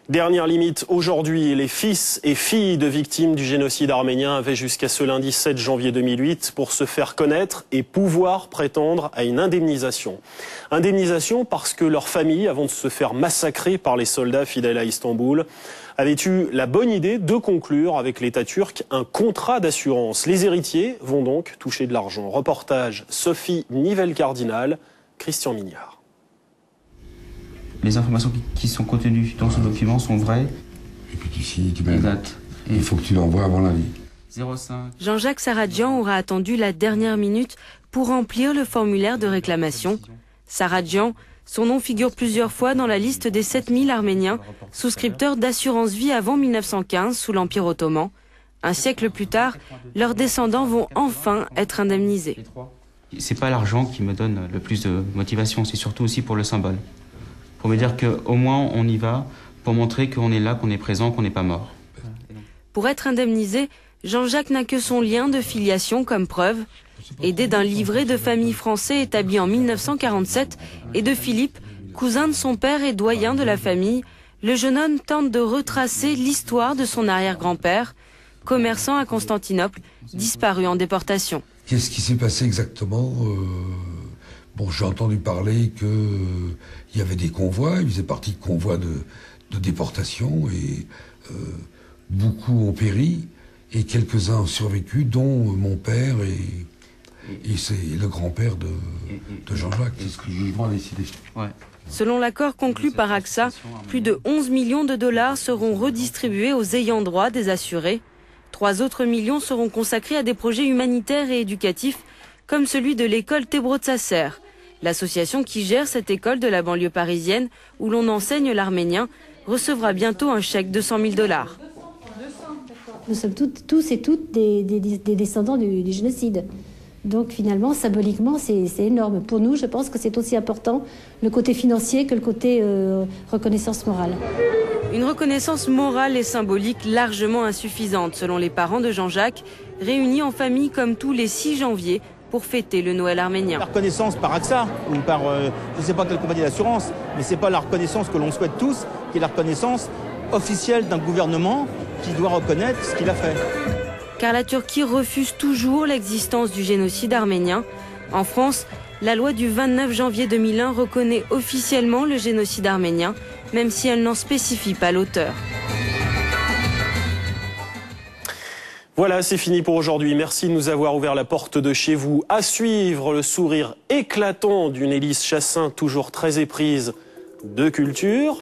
Dernière limite aujourd'hui, les fils et filles de victimes du génocide arménien avaient jusqu'à ce lundi 7 janvier 2008 pour se faire connaître et pouvoir prétendre à une indemnisation. Indemnisation parce que leurs familles, avant de se faire massacrer par les soldats fidèles à Istanbul, avaient eu la bonne idée de conclure avec l'État turc un contrat d'assurance. Les héritiers vont donc toucher de l'argent. Reportage Sophie Nivelle-Cardinal, Christian Mignard. Les informations qui sont contenues dans ce document sont vraies. Et puis tu signes, tu mets la la date. Il faut que tu l'envoies avant lundi. 05. Jean-Jacques Saradjian aura attendu la dernière minute pour remplir le formulaire de réclamation. Saradjian, son nom figure plusieurs fois dans la liste des 7000 Arméniens, souscripteurs d'assurance vie avant 1915 sous l'Empire ottoman. Un siècle plus tard, leurs descendants vont enfin être indemnisés. C'est pas l'argent qui me donne le plus de motivation, c'est surtout aussi pour le symbole. Pour me dire qu'au moins on y va, pour montrer qu'on est là, qu'on est présent, qu'on n'est pas mort. Pour être indemnisé, Jean-Jacques n'a que son lien de filiation comme preuve. Aidé d'un livret de famille français établi en 1947 et de Philippe, cousin de son père et doyen de la famille, le jeune homme tente de retracer l'histoire de son arrière-grand-père, commerçant à Constantinople, disparu en déportation. Qu'est-ce qui s'est passé exactement? Bon, j'ai entendu parler qu'il y avait des convois, il faisait partie de convois de déportation et beaucoup ont péri et quelques-uns ont survécu, dont mon père et c'est le grand-père de Jean-Jacques. C'est ce que le jugement a décidé. Ouais. Selon l'accord conclu par AXA, plus de 11 millions de dollars seront redistribués aux ayants droit des assurés. 3 autres millions seront consacrés à des projets humanitaires et éducatifs, comme celui de l'école Tebro-Tsaser, l'association qui gère cette école de la banlieue parisienne où l'on enseigne l'arménien recevra bientôt un chèque de 100 000 dollars. Nous sommes tous et toutes des descendants du génocide. Donc finalement, symboliquement, c'est énorme. Pour nous, je pense que c'est aussi important le côté financier que le côté reconnaissance morale. Une reconnaissance morale et symbolique largement insuffisante, selon les parents de Jean-Jacques, réunis en famille comme tous les 6 janvier pour fêter le Noël arménien. La reconnaissance par AXA ou par je ne sais pas quelle compagnie d'assurance, mais ce n'est pas la reconnaissance que l'on souhaite tous, qui est la reconnaissance officielle d'un gouvernement qui doit reconnaître ce qu'il a fait. Car la Turquie refuse toujours l'existence du génocide arménien. En France, la loi du 29 janvier 2001 reconnaît officiellement le génocide arménien, même si elle n'en spécifie pas l'auteur. Voilà, c'est fini pour aujourd'hui. Merci de nous avoir ouvert la porte de chez vous. À suivre, le sourire éclatant d'une Élise Chassaing, toujours très éprise de culture.